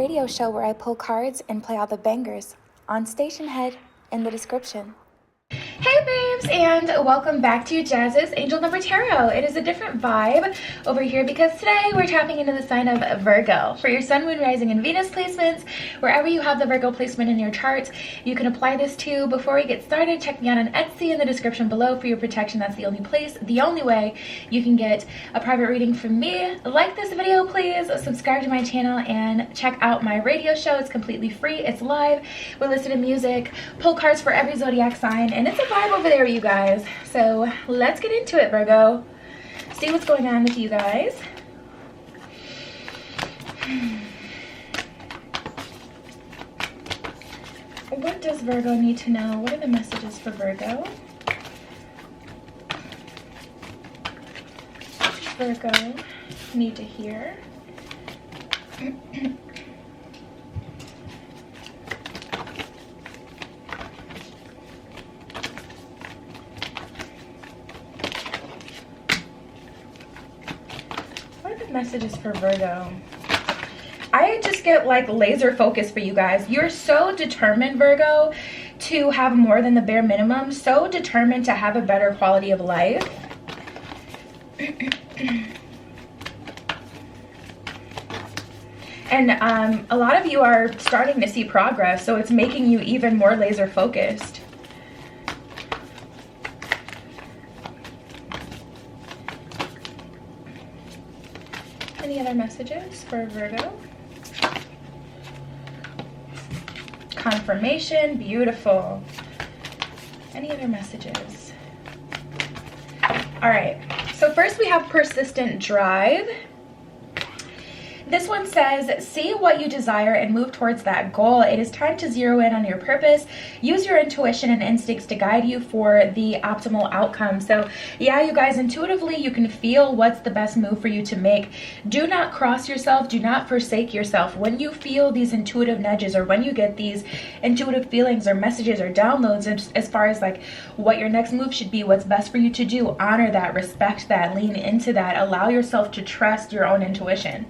radio show where I pull cards and play all the bangers on Station Head in the description. Hey babes, and welcome back to Jazz's Angel Number Tarot. It is a different vibe over here because today we're tapping into the sign of Virgo. For your Sun, Moon, Rising, and Venus placements, wherever you have the Virgo placement in your chart, you can apply this to. Before we get started, check me out on Etsy in the description below for your protection. That's the only place, the only way you can get a private reading from me. Like this video, please, subscribe to my channel, and check out my radio show. It's completely free, it's live. We listen to music, pull cards for every zodiac sign, and it's a vibe over there, you guys. So let's get into it, Virgo. See what's going on with you guys. What does Virgo need to know? What are the messages for Virgo? Virgo need to hear. Messages for Virgo. I just get like laser focus for you guys. You're so determined, Virgo, to have more than the bare minimum, so determined to have a better quality of life. And a lot of you are starting to see progress, so it's making you even more laser focused. Any other messages for Virgo? Confirmation, beautiful. Any other messages? All right, so first we have persistent drive. This one says, see what you desire and move towards that goal. It is time to zero in on your purpose. Use your intuition and instincts to guide you for the optimal outcome. So yeah, you guys, intuitively, you can feel what's the best move for you to make. Do not cross yourself. Do not forsake yourself. When you feel these intuitive nudges, or when you get these intuitive feelings or messages or downloads as far as like what your next move should be, what's best for you to do, honor that, respect that, lean into that, allow yourself to trust your own intuition.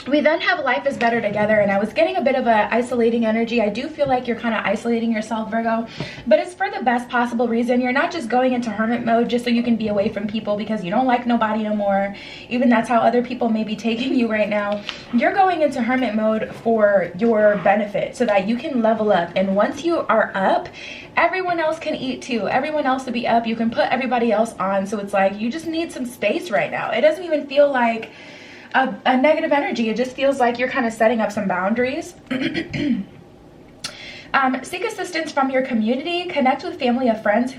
We then have life is better together, and I was getting a bit of a isolating energy. I do feel like you're kind of isolating yourself, Virgo, but it's for the best possible reason. You're not just going into hermit mode just so you can be away from people because you don't like nobody no more. Even that's how other people may be taking you right now. You're going into hermit mode for your benefit so that you can level up, and once you are up, everyone else can eat too. Everyone else will be up. You can put everybody else on, so it's like you just need some space right now. It doesn't even feel like a negative energy. It just feels like you're kind of setting up some boundaries. Seek assistance from your community. Connect with family and friends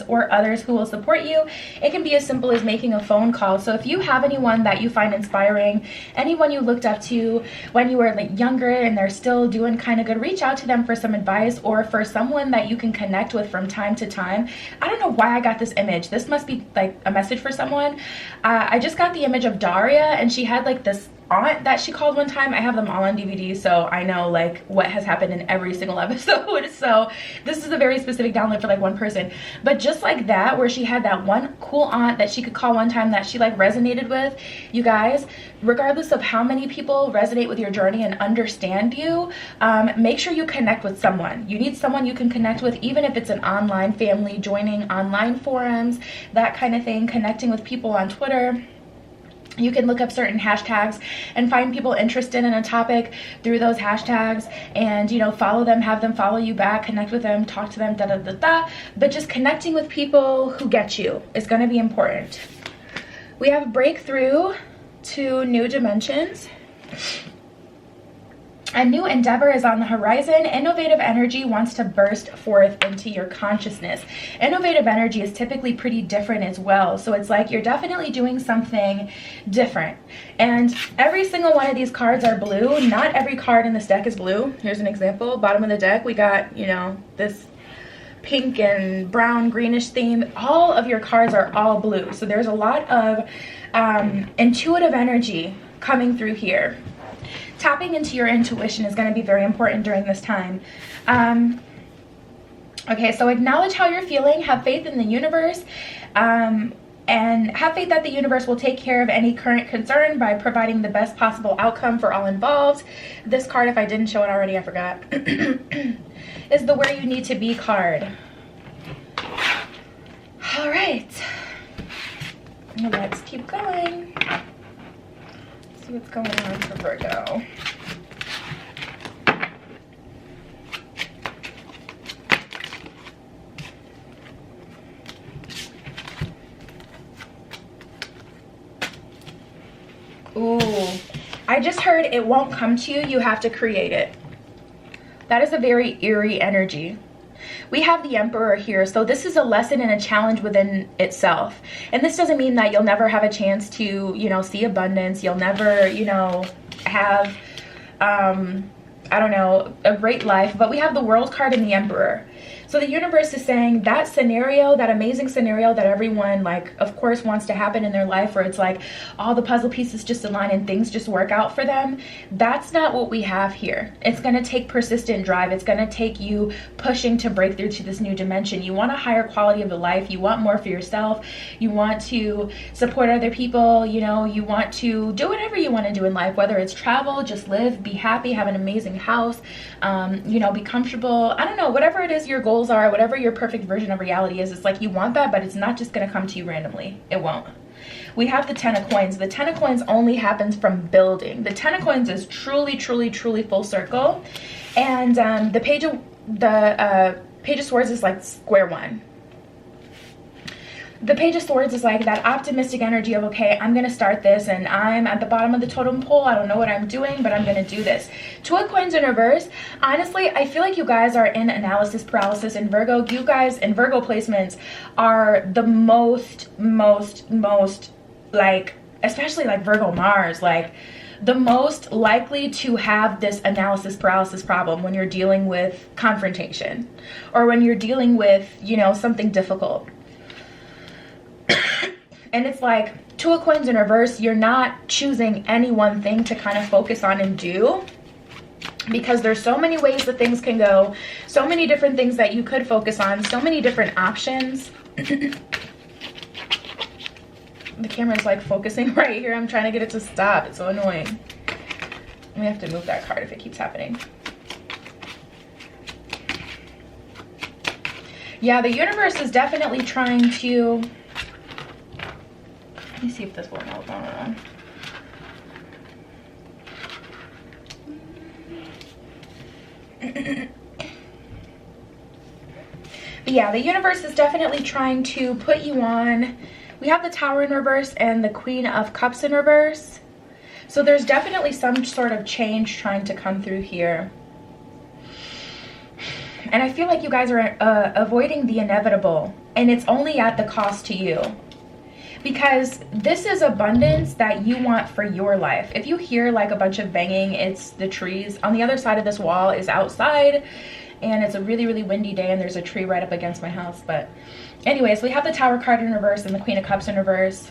or others who will support you. It can be as simple as making a phone call. So if you have anyone that you find inspiring, anyone you looked up to when you were like younger and they're still doing kind of good, reach out to them for some advice, or for someone that you can connect with from time to time. I don't know why I got this image. This must be like a message for someone. I just got the image of Daria, and she had like this aunt that she called one time. I have them all on DVD, so I know like what has happened in every single episode. So this is a very specific download for like one person, but just like that, where she had that one cool aunt that she could call one time that she like resonated with. You guys, regardless of how many people resonate with your journey and understand you, make sure you connect with someone. You need someone you can connect with, even if it's an online family, joining online forums, that kind of thing, connecting with people on Twitter. You can look up certain hashtags and find people interested in a topic through those hashtags, and, you know, follow them, have them follow you back, connect with them, talk to them, da da da da. But just connecting with people who get you is going to be important. We have breakthrough to new dimensions. A new endeavor is on the horizon. Innovative energy wants to burst forth into your consciousness. Innovative energy is typically pretty different as well. So it's like you're definitely doing something different. And every single one of these cards are blue. Not every card in this deck is blue. Here's an example. Bottom of the deck, we got, you know, this pink and brown greenish theme. All of your cards are all blue. So there's a lot of intuitive energy coming through here. Tapping into your intuition is going to be very important during this time. Okay, so acknowledge how you're feeling, have faith in the universe, and have faith that the universe will take care of any current concern by providing the best possible outcome for all involved. This card, if I didn't show it already, I forgot, is the where you need to be card. All right, let's keep going. Let's see what's going on for Virgo. Ooh, I just heard it won't come to you, you have to create it. That is a very eerie energy. We have the Emperor here, so this is a lesson and a challenge within itself. And this doesn't mean that you'll never have a chance to, you know, see abundance. You'll never, you know, have, I don't know, a great life. But we have the World card and the Emperor. So the universe is saying that scenario, that amazing scenario that everyone, like, of course, wants to happen in their life, where it's like all the puzzle pieces just align and things just work out for them. That's not what we have here. It's going to take persistent drive. It's going to take you pushing to break through to this new dimension. You want a higher quality of the life. You want more for yourself. You want to support other people. You know, you want to do whatever you want to do in life, whether it's travel, just live, be happy, have an amazing house, you know, be comfortable. I don't know, whatever it is your goal are, whatever your perfect version of reality is, it's like you want that, but it's not just going to come to you randomly. It won't. We have the Ten of Coins. The Ten of Coins only happens from building. The Ten of Coins is truly, truly, truly full circle. And the Page of Swords is like square one. The Page of Swords is like that optimistic energy of, okay, I'm going to start this and I'm at the bottom of the totem pole. I don't know what I'm doing, but I'm going to do this. Two of Coins in reverse. Honestly, I feel like you guys are in analysis paralysis in Virgo. You guys in Virgo placements are the most, like, especially like Virgo Mars, like the most likely to have this analysis paralysis problem when you're dealing with confrontation or when you're dealing with, you know, something difficult. And it's like Two of Coins in reverse, you're not choosing any one thing to kind of focus on and do, because there's so many ways that things can go, so many different things that you could focus on, so many different options. The camera's like focusing right here. I'm trying to get it to stop. It's so annoying. We have to move that card if it keeps happening. Yeah, the universe is definitely trying to... Let me see if this will help. But yeah, the universe is definitely trying to put you on. We have the Tower in reverse and the Queen of Cups in reverse. So there's definitely some sort of change trying to come through here. And I feel like you guys are avoiding the inevitable, and it's only at the cost to you. Because this is abundance that you want for your life. If you hear like a bunch of banging, it's the trees. On the other side of this wall is outside, and it's a really, really windy day, and there's a tree right up against my house. But anyways, we have the Tower card in reverse and the Queen of Cups in reverse.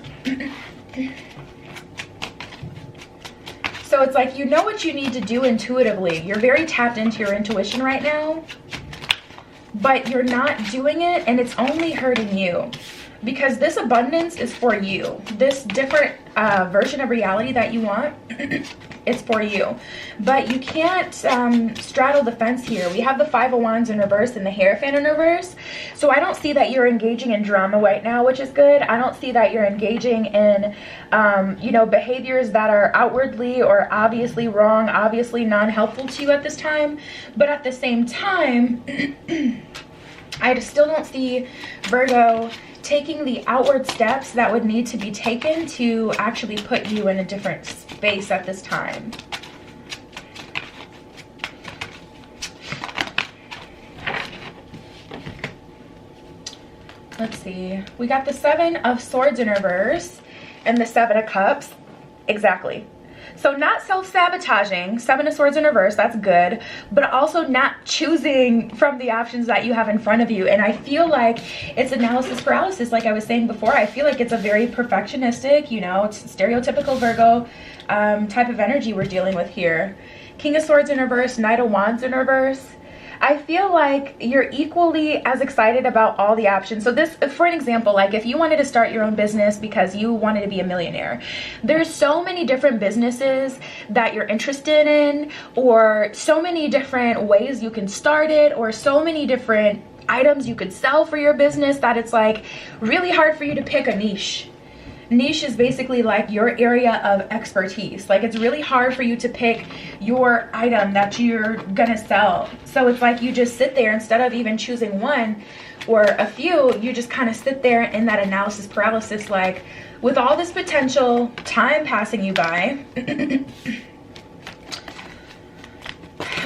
So it's like, you know what you need to do intuitively. You're very tapped into your intuition right now, but you're not doing it, and it's only hurting you. Because this abundance is for you. This different version of reality that you want, it's for you. But you can't straddle the fence here. We have the Five of Wands in reverse and the Hierophant in reverse. So I don't see that you're engaging in drama right now, which is good. I don't see that you're engaging in, you know, behaviors that are outwardly or obviously wrong, obviously non-helpful to you at this time. But at the same time, I still don't see Virgo taking the outward steps that would need to be taken to actually put you in a different space at this time. Let's see. We got the Seven of Swords in reverse and the Seven of Cups. Exactly. So not self-sabotaging, Seven of Swords in reverse, that's good, but also not choosing from the options that you have in front of you. And I feel like it's analysis paralysis, like I was saying before. I feel like it's a very perfectionistic, you know, it's stereotypical Virgo type of energy we're dealing with here. King of Swords in reverse, Knight of Wands in reverse. I feel like you're equally as excited about all the options. So this, for an example, like if you wanted to start your own business because you wanted to be a millionaire, there's so many different businesses that you're interested in, or so many different ways you can start it, or so many different items you could sell for your business, that it's like really hard for you to pick a niche. Niche is basically like your area of expertise. Like it's really hard for you to pick your item that you're gonna sell. So it's like you just sit there, instead of even choosing one or a few, you just kind of sit there in that analysis paralysis, like with all this potential, time passing you by,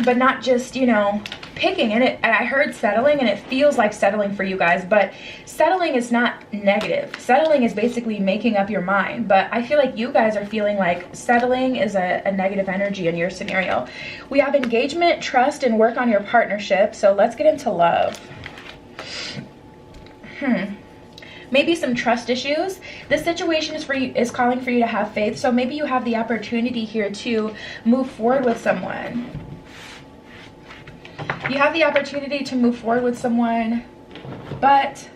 but not just, you know, picking. And I heard settling, and it feels like settling for you guys, but settling is not negative. Settling is basically making up your mind, but I feel like you guys are feeling like settling is a negative energy in your scenario. We have engagement, trust, and work on your partnership. So let's get into love. Maybe some trust issues. This situation is calling for you to have faith. So maybe you have the opportunity here to move forward with someone. You have the opportunity to move forward with someone, but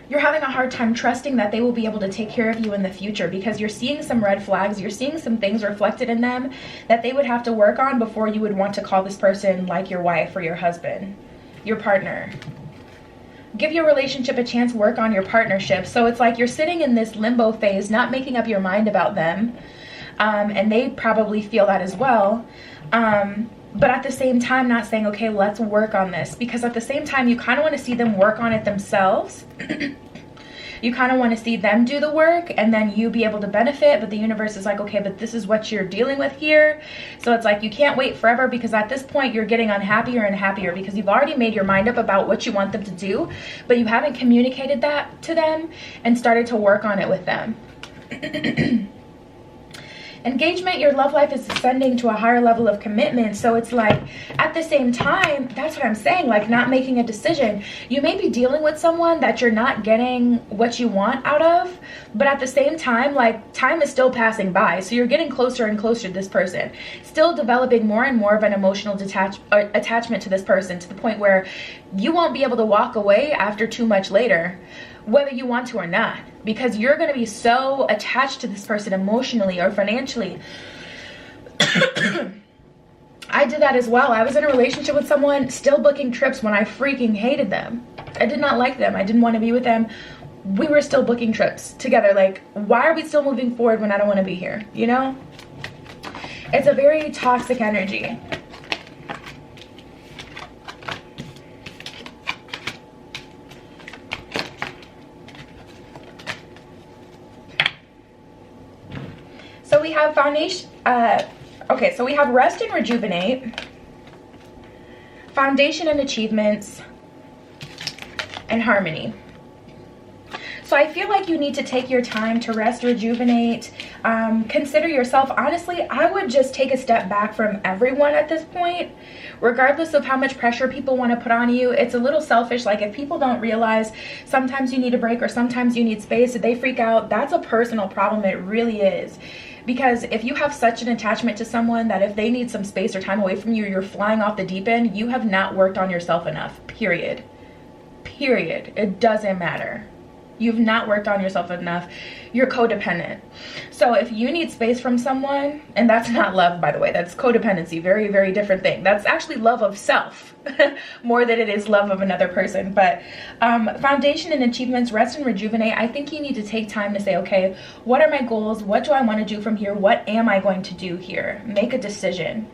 you're having a hard time trusting that they will be able to take care of you in the future, because you're seeing some red flags. You're seeing some things reflected in them that they would have to work on before you would want to call this person like your wife or your husband, your partner. Give your relationship a chance, work on your partnership. So it's like you're sitting in this limbo phase, not making up your mind about them. And they probably feel that as well. But at the same time, not saying, okay, let's work on this, because at the same time, you kind of want to see them work on it themselves. You kind of want to see them do the work and then you be able to benefit. But the universe is like, okay, but this is what you're dealing with here. So it's like you can't wait forever, because at this point you're getting unhappier and happier, because you've already made your mind up about what you want them to do, but you haven't communicated that to them and started to work on it with them. Engagement, your love life is ascending to a higher level of commitment. So it's like, at the same time, that's what I'm saying, like not making a decision. You may be dealing with someone that you're not getting what you want out of, but at the same time, like time is still passing by. So you're getting closer and closer to this person, still developing more and more of an emotional attachment to this person, to the point where you won't be able to walk away after too much later, whether you want to or not, because you're going to be so attached to this person emotionally or financially. I did that as well. I was in a relationship with someone, still booking trips when I freaking hated them. I did not like them. I didn't want to be with them. We were still booking trips together. Like, why are we still moving forward when I don't want to be here? You know? It's a very toxic energy. So we have foundation, okay, so we have rest and rejuvenate, foundation and achievements, and harmony. So I feel like you need to take your time to rest, rejuvenate, consider yourself. Honestly, I would just take a step back from everyone at this point, regardless of how much pressure people want to put on you. It's a little selfish. Like, if people don't realize sometimes you need a break or sometimes you need space, if they freak out, that's a personal problem. It really is. Because if you have such an attachment to someone that if they need some space or time away from you, you're flying off the deep end, you have not worked on yourself enough, period. Period. It doesn't matter. You've not worked on yourself enough. You're codependent. So if you need space from someone, and that's not love, by the way, that's codependency, very, very different thing. That's actually love of self more than it is love of another person. But foundation and achievements, rest and rejuvenate. I think you need to take time to say, okay, what are my goals? What do I want to do from here? What am I going to do here? Make a decision.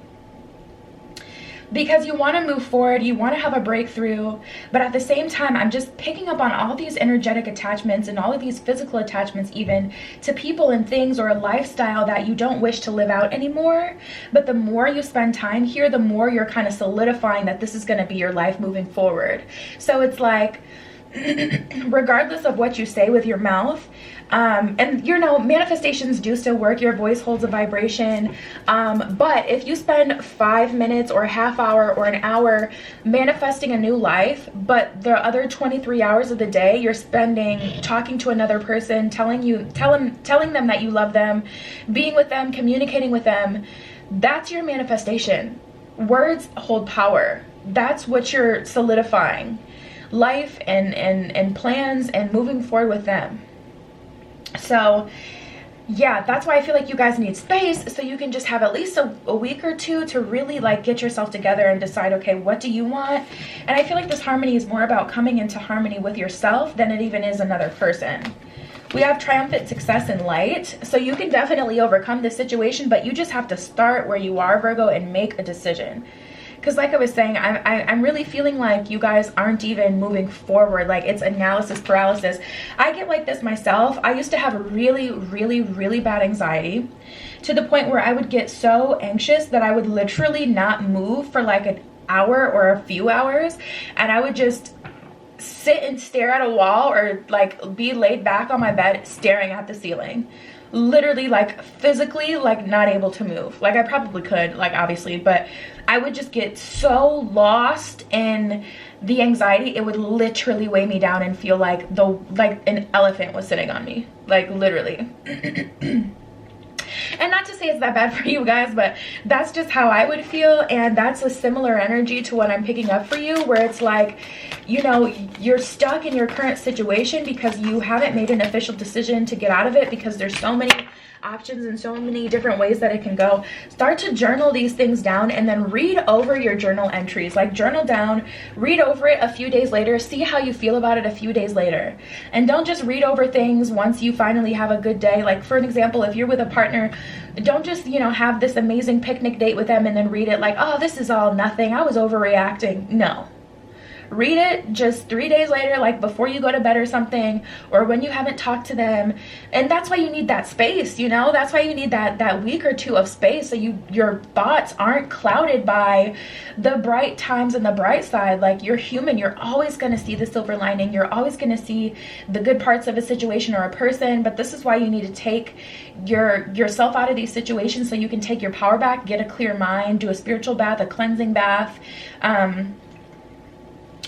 Because you want to move forward, you want to have a breakthrough, but at the same time, I'm just picking up on all these energetic attachments and all of these physical attachments, even to people and things or a lifestyle that you don't wish to live out anymore. But the more you spend time here, the more you're kind of solidifying that this is going to be your life moving forward. So it's like, regardless of what you say with your mouth, and you know, manifestations do still work. Your voice holds a vibration, but if you spend 5 minutes or a half hour or an hour manifesting a new life, but the other 23 hours of the day you're spending talking to another person, telling them that you love them, being with them, communicating with them, that's your manifestation. words hold power. That's what you're solidifying, life and plans and moving forward with them. So yeah, that's why I feel like you guys need space, so you can just have at least a week or two to really like get yourself together and decide, okay, what do you want? And I feel like this harmony is more about coming into harmony with yourself than it even is another person. We have triumphant success in light, so you can definitely overcome this situation, but you just have to start where you are, Virgo, and make a decision. Because like I was saying, I'm really feeling like you guys aren't even moving forward. Like, it's analysis paralysis. I get like this myself. I used to have really, really, really bad anxiety, to the point where I would get so anxious that I would literally not move for like an hour or a few hours, and I would just sit and stare at a wall, or like be laid back on my bed staring at the ceiling, literally like physically like not able to move. Like, I probably could, like, obviously, but I would just get so lost in the anxiety, it would literally weigh me down and feel like an elephant was sitting on me, like literally. And not to say it's that bad for you guys, but that's just how I would feel. And that's a similar energy to what I'm picking up for you, where it's like, you know, you're stuck in your current situation because you haven't made an official decision to get out of it, because there's so many options and so many different ways that it can go. Start to journal these things down, and then read over your journal entries. Like, journal down, read over it a few days later, see how you feel about it a few days later. And don't just read over things once you finally have a good day. Like, for an example, if you're with a partner, don't just, you know, have this amazing picnic date with them and then read it like, oh, this is all nothing, I was overreacting. No. Read it just 3 days later, like before you go to bed or something, or when you haven't talked to them. And that's why you need that space, you know? That's why you need that week or two of space, so your thoughts aren't clouded by the bright times and the bright side. Like, you're human. You're always going to see the silver lining. You're always going to see the good parts of a situation or a person. But this is why you need to take yourself out of these situations, so you can take your power back, get a clear mind, do a spiritual bath, a cleansing bath,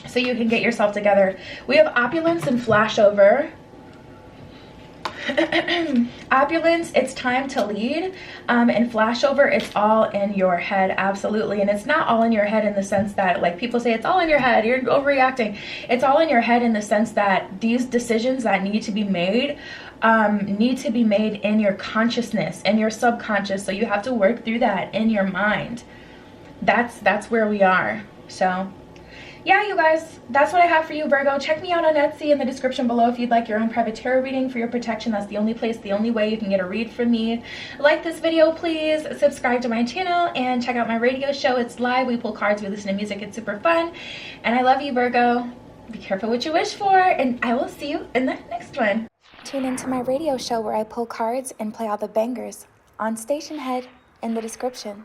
so you can get yourself together. We have opulence and flashover. Opulence, it's time to lead, and flashover, it's all in your head. Absolutely. And it's not all in your head in the sense that, like, people say it's all in your head, you're overreacting. It's all in your head in the sense that these decisions that need to be made in your consciousness and your subconscious. So you have to work through that in your mind. That's where we are. So yeah, you guys, that's what I have for you, Virgo. Check me out on Etsy in the description below if you'd like your own private tarot reading for your protection. That's the only place, the only way you can get a read from me. Like this video, please. Subscribe to my channel and check out my radio show. It's live. We pull cards. We listen to music. It's super fun. And I love you, Virgo. Be careful what you wish for. And I will see you in the next one. Tune into my radio show where I pull cards and play all the bangers on Station Head in the description.